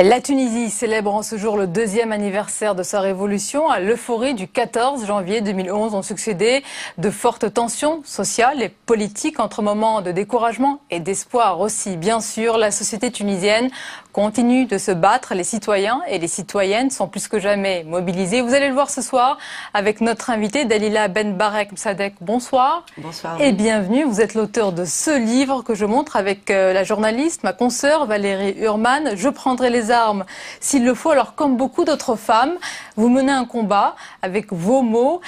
La Tunisie célèbre en ce jour le 2e anniversaire de sa révolution. À l'euphorie du 14 janvier 2011 ont succédé de fortes tensions sociales et politiques entre moments de découragement et d'espoir aussi. Bien sûr, la société tunisienne continue de se battre. Les citoyens et les citoyennes sont plus que jamais mobilisés. Vous allez le voir ce soir avec notre invité Dalila Ben Barek Msadek. Bonsoir. Bonsoir. Et bienvenue. Vous êtes l'auteur de ce livre que je montre avec la journaliste, ma consoeur Valérie Urman. Je prendrai les armes s'il le faut. Alors, comme beaucoup d'autres femmes, vous menez un combat avec vos mots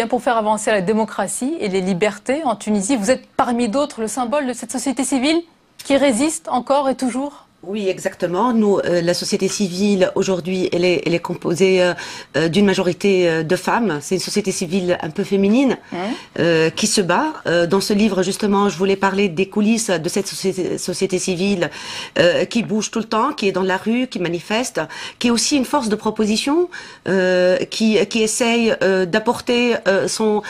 pour faire avancer la démocratie et les libertés en Tunisie. Vous êtes parmi d'autres le symbole de cette société civile qui résiste encore et toujours. Oui, exactement. Nous, la société civile, aujourd'hui, elle est composée d'une majorité de femmes. C'est une société civile un peu féminine qui se bat. Dans ce livre, justement, je voulais parler des coulisses de cette société civile qui bouge tout le temps, qui est dans la rue, qui manifeste, qui est aussi une force de proposition, qui essaye d'apporter son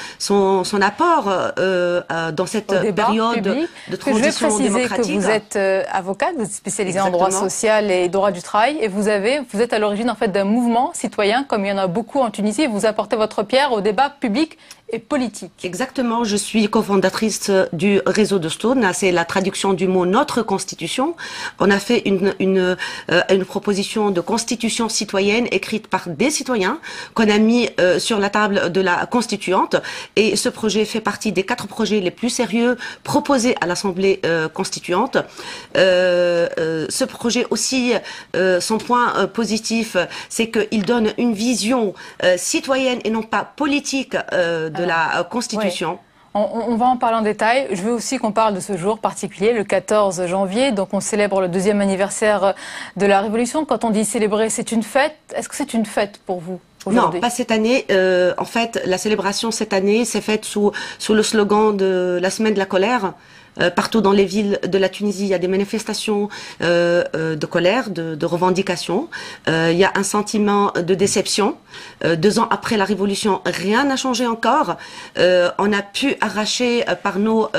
apport dans cette période de transition démocratique. Je vais préciser que vous êtes avocate, vous êtes spécialisée en droit social et droit du travail, et vous êtes à l'origine en fait d'un mouvement citoyen, comme il y en a beaucoup en Tunisie, et vous apportez votre pierre au débat public et politique. Exactement, je suis cofondatrice du réseau de Stourna, c'est la traduction du mot notre constitution. On a fait une proposition de constitution citoyenne écrite par des citoyens qu'on a mis sur la table de la constituante, et ce projet fait partie des 4 projets les plus sérieux proposés à l'Assemblée constituante. Ce projet aussi, son point positif, c'est qu'il donne une vision citoyenne et non pas politique de la Constitution. Ouais. On va en parler en détail. Je veux aussi qu'on parle de ce jour particulier, le 14 janvier. Donc on célèbre le 2e anniversaire de la Révolution. Quand on dit célébrer, c'est une fête. Est-ce que c'est une fête pour vous? Non, pas cette année. En fait, la célébration cette année s'est faite sous le slogan de la semaine de la colère. Partout dans les villes de la Tunisie, il y a des manifestations de colère, de revendication. Il y a un sentiment de déception. 2 ans après la Révolution, rien n'a changé encore. On a pu arracher par nos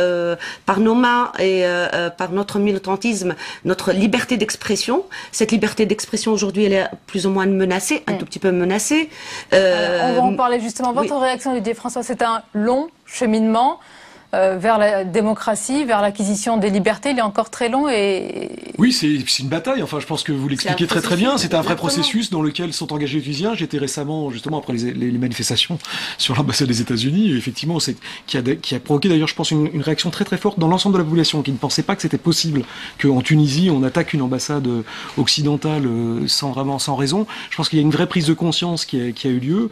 mains et par notre militantisme notre liberté d'expression. Cette liberté d'expression aujourd'hui, elle est plus ou moins menacée, un tout petit peu menacée. Alors, on va en parler justement. Votre réaction, Didier François, c'est un long cheminement vers la démocratie, vers l'acquisition des libertés. Il est encore très long et... Oui, c'est une bataille. Enfin, je pense que vous l'expliquez très bien. C'est un vrai processus dans lequel sont engagés les Tunisiens. J'étais récemment, justement, après les manifestations sur l'ambassade des États-Unis, effectivement, qui a provoqué d'ailleurs, je pense, une réaction très forte dans l'ensemble de la population, qui ne pensait pas que c'était possible qu'en Tunisie, on attaque une ambassade occidentale sans raison. Je pense qu'il y a une vraie prise de conscience qui a eu lieu.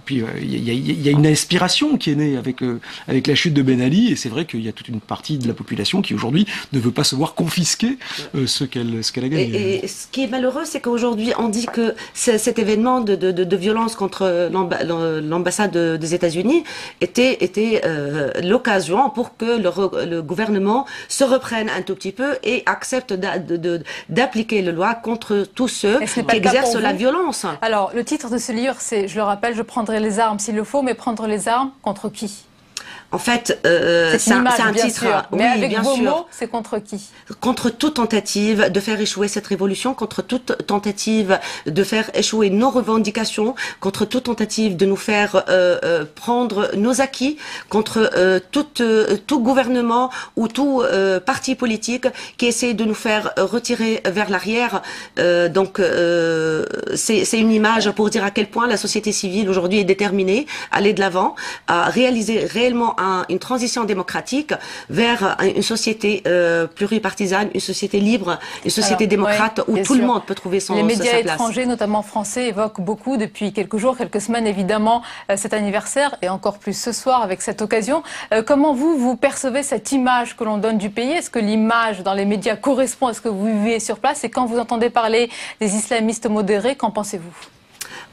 Puis, il y a une aspiration qui est née avec la chute de Ben Ali, et c'est vrai qu'il y a toute une partie de la population qui aujourd'hui ne veut pas se voir confisquer ce qu'elle a gagné. Et ce qui est malheureux, c'est qu'aujourd'hui on dit que cet événement de violence contre l'ambassade des États-Unis était l'occasion pour que le gouvernement se reprenne un tout petit peu et accepte d'appliquer la loi contre tous ceux qui exercent la violence. Alors, le titre de ce livre, c'est, je le rappelle, je prendrai les armes s'il le faut, mais prendre les armes contre qui? En fait, c'est un titre. Mais avec vos mots, c'est contre qui? Contre toute tentative de faire échouer cette révolution, contre toute tentative de faire échouer nos revendications, contre toute tentative de nous faire prendre nos acquis, contre tout gouvernement ou tout parti politique qui essaie de nous faire retirer vers l'arrière. Donc, c'est une image pour dire à quel point la société civile aujourd'hui est déterminée à aller de l'avant, à réaliser réellement une transition démocratique vers une société pluripartisane, une société libre, une société démocrate où tout le monde peut trouver sa place. Les médias étrangers, notamment français, évoquent beaucoup depuis quelques jours, quelques semaines évidemment, cet anniversaire et encore plus ce soir avec cette occasion. Comment vous percevez cette image que l'on donne du pays? Est-ce que l'image dans les médias correspond à ce que vous vivez sur place? Et quand vous entendez parler des islamistes modérés, qu'en pensez-vous?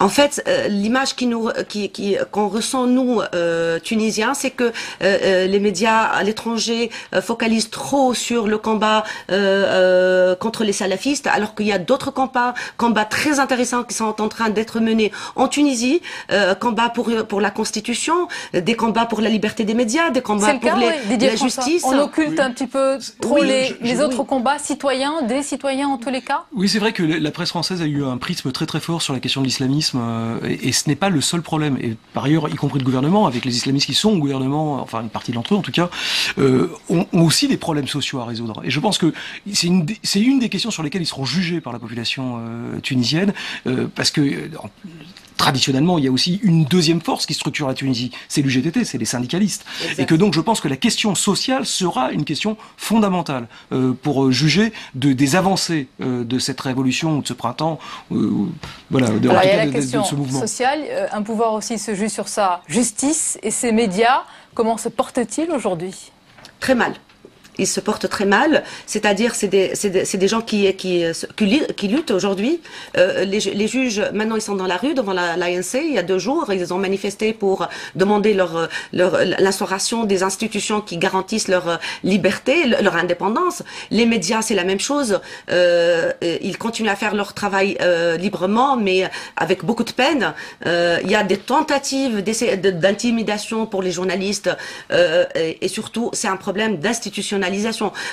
En fait, l'image qu'on ressent nous Tunisiens, c'est que les médias à l'étranger focalisent trop sur le combat contre les salafistes, alors qu'il y a d'autres combats très intéressants qui sont en train d'être menés en Tunisie, combats pour la Constitution, des combats pour la liberté des médias, des combats pour la justice. On occulte un petit peu trop les autres combats citoyens, des citoyens en tous les cas. Oui, c'est vrai que la presse française a eu un prisme très très fort sur la question de l'islamisme, et ce n'est pas le seul problème. Et par ailleurs, y compris le gouvernement, avec les islamistes qui sont au gouvernement, enfin une partie d'entre eux en tout cas, ont aussi des problèmes sociaux à résoudre. Et je pense que c'est une des questions sur lesquelles ils seront jugés par la population tunisienne, parce que traditionnellement, il y a aussi une deuxième force qui structure la Tunisie, c'est l'UGTT, c'est les syndicalistes. Exactement. Et que donc je pense que la question sociale sera une question fondamentale pour juger des avancées de cette révolution ou de ce printemps, voilà, de ce mouvement. Sociale, un pouvoir aussi se juge sur sa justice et ses médias. Comment se portent-ils aujourd'hui? Très mal. Ils se portent très mal, c'est-à-dire c'est des gens qui luttent aujourd'hui. Les juges, maintenant, ils sont dans la rue devant l'ANC. Il y a 2 jours, ils ont manifesté pour demander l'instauration des institutions qui garantissent leur liberté, leur indépendance. Les médias, c'est la même chose. Ils continuent à faire leur travail librement, mais avec beaucoup de peine. Il y a des tentatives d'intimidation pour les journalistes, et surtout, c'est un problème d'institutionnalisation.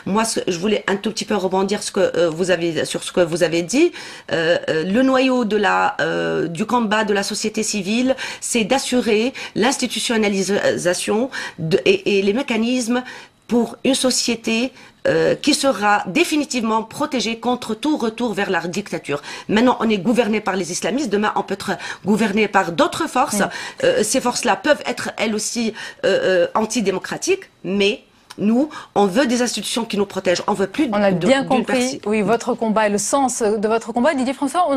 Moi, je voulais un tout petit peu rebondir sur ce que vous avez dit. Le noyau du combat de la société civile, c'est d'assurer l'institutionnalisation et les mécanismes pour une société qui sera définitivement protégée contre tout retour vers la dictature. Maintenant, on est gouverné par les islamistes, demain on peut être gouverné par d'autres forces. Ces forces-là peuvent être elles aussi antidémocratiques, mais nous, on veut des institutions qui nous protègent. On veut plus. On a bien compris. Oui, votre combat et le sens de votre combat, Didier François.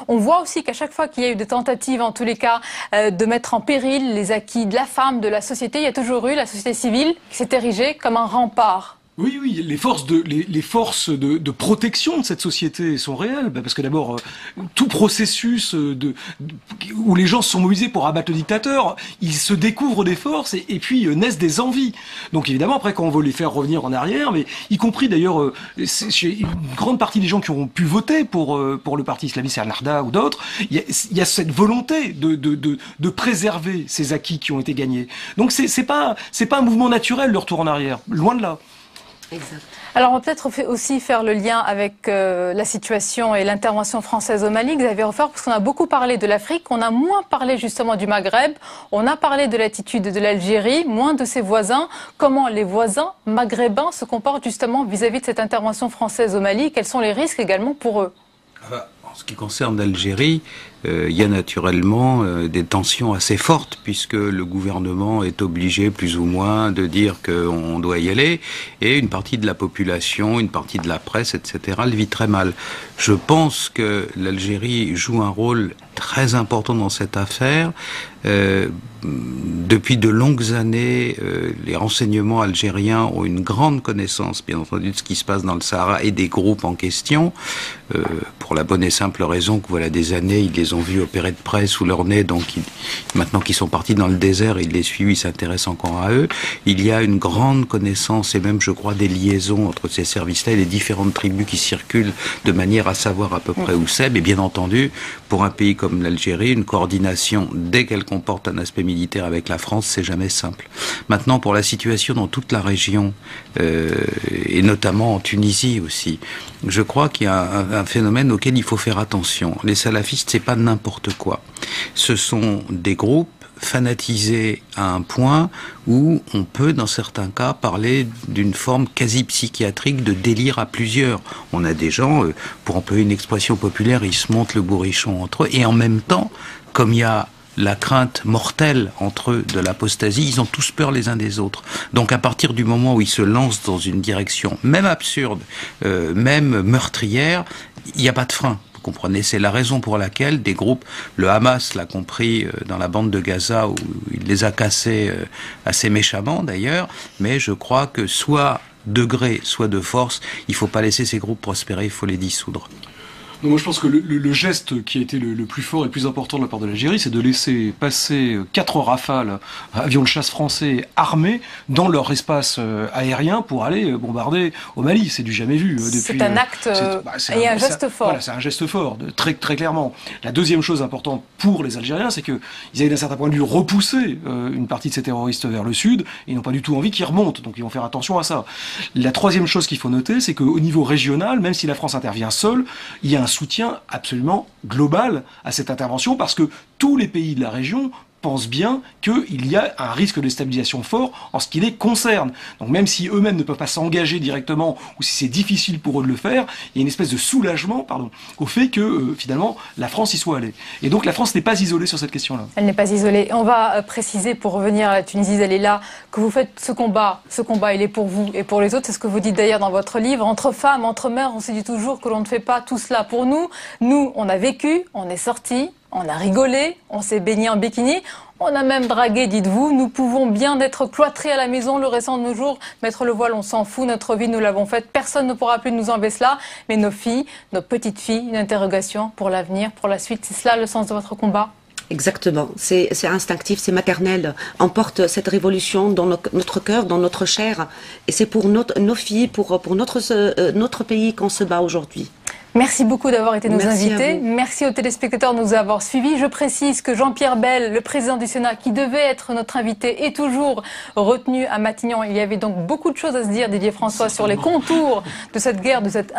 On voit aussi qu'à chaque fois qu'il y a eu des tentatives, en tous les cas, de mettre en péril les acquis de la femme, de la société, il y a toujours eu la société civile qui s'est érigée comme un rempart. Oui, les forces de protection de cette société sont réelles, parce que d'abord tout processus où les gens se sont mobilisés pour abattre le dictateur, ils se découvrent des forces et puis naissent des envies. Donc évidemment après quand on veut les faire revenir en arrière, mais y compris d'ailleurs chez une grande partie des gens qui ont pu voter pour le parti islamiste Ennahda ou d'autres, il y a cette volonté de préserver ces acquis qui ont été gagnés. Donc c'est pas un mouvement naturel le retour en arrière, loin de là. Exact. Alors on va peut-être aussi faire le lien avec la situation et l'intervention française au Mali, Xavier Hofer, parce qu'on a beaucoup parlé de l'Afrique, on a moins parlé justement du Maghreb, on a parlé de l'attitude de l'Algérie, moins de ses voisins. Comment les voisins maghrébins se comportent justement vis-à-vis de cette intervention française au Mali? Quels sont les risques également pour eux? En ce qui concerne l'Algérie, il y a naturellement des tensions assez fortes puisque le gouvernement est obligé plus ou moins de dire qu'on doit y aller et une partie de la population, une partie de la presse, etc. le vit très mal. Je pense que l'Algérie joue un rôle très important dans cette affaire. Depuis de longues années, les renseignements algériens ont une grande connaissance, bien entendu, de ce qui se passe dans le Sahara et des groupes en question, pour la bonne et simple raison que voilà des années, ils les ont vus opérer de près sous leur nez, donc maintenant qu'ils sont partis dans le désert, ils les suivent, ils s'intéressent encore à eux. Il y a une grande connaissance et même, je crois, des liaisons entre ces services-là et les différentes tribus qui circulent de manière à savoir à peu près où c'est. Mais bien entendu, pour un pays comme l'Algérie, une coordination, dès qu'elle comporte un aspect militaire avec la France, c'est jamais simple. Maintenant, pour la situation dans toute la région, et notamment en Tunisie aussi, je crois qu'il y a un phénomène auquel il faut faire attention. Les salafistes, c'est pas n'importe quoi. Ce sont des groupes fanatisés à un point où on peut, dans certains cas, parler d'une forme quasi psychiatrique de délire à plusieurs. On a des gens, pour employer une expression populaire, ils se montent le bourrichon entre eux, et en même temps, comme il y a la crainte mortelle entre eux de l'apostasie, ils ont tous peur les uns des autres. Donc à partir du moment où ils se lancent dans une direction, même absurde, même meurtrière, il n'y a pas de frein. Vous comprenez, c'est la raison pour laquelle des groupes, le Hamas l'a compris dans la bande de Gaza, où il les a cassés assez méchamment d'ailleurs, mais je crois que soit de gré, soit de force, il ne faut pas laisser ces groupes prospérer, il faut les dissoudre. Non, moi je pense que le geste qui a été le plus fort et le plus important de la part de l'Algérie, c'est de laisser passer 4 Rafale, avions de chasse français armés, dans leur espace aérien pour aller bombarder au Mali. C'est du jamais vu. C'est un acte et un geste fort. Voilà, c'est un geste fort, très, très clairement. La deuxième chose importante pour les Algériens, c'est qu'ils avaient d'un certain point de vue repoussé une partie de ces terroristes vers le sud, et ils n'ont pas du tout envie qu'ils remontent, donc ils vont faire attention à ça. La troisième chose qu'il faut noter, c'est qu'au niveau régional, même si la France intervient seule, il y a un soutien absolument global à cette intervention, parce que tous les pays de la région pensent bien qu'il y a un risque de déstabilisation fort en ce qui les concerne. Donc même si eux-mêmes ne peuvent pas s'engager directement, ou si c'est difficile pour eux de le faire, il y a une espèce de soulagement au fait que finalement la France y soit allée. Et donc la France n'est pas isolée sur cette question-là. Elle n'est pas isolée. On va préciser, pour revenir à la Tunisie, Dalila, que vous faites ce combat il est pour vous et pour les autres. C'est ce que vous dites d'ailleurs dans votre livre. Entre femmes, entre mères, on se dit toujours que l'on ne fait pas tout cela pour nous. Nous, on a vécu, on est sortis, on a rigolé, on s'est baigné en bikini, on a même dragué, dites-vous. Nous pouvons bien être cloîtrés à la maison le restant de nos jours. Mettre le voile, on s'en fout. Notre vie, nous l'avons faite. Personne ne pourra plus nous enlever cela. Mais nos filles, nos petites filles, une interrogation pour l'avenir, pour la suite. C'est cela le sens de votre combat ? Exactement, c'est instinctif, c'est maternel. On porte cette révolution dans notre cœur, dans notre chair. Et c'est pour nos filles, pour notre pays qu'on se bat aujourd'hui. Merci beaucoup d'avoir été nos Merci invités. Merci aux téléspectateurs de nous avoir suivis. Je précise que Jean-Pierre Bel, le président du Sénat, qui devait être notre invité, est toujours retenu à Matignon. Il y avait donc beaucoup de choses à se dire, Didier François, sur les contours de cette guerre, de cette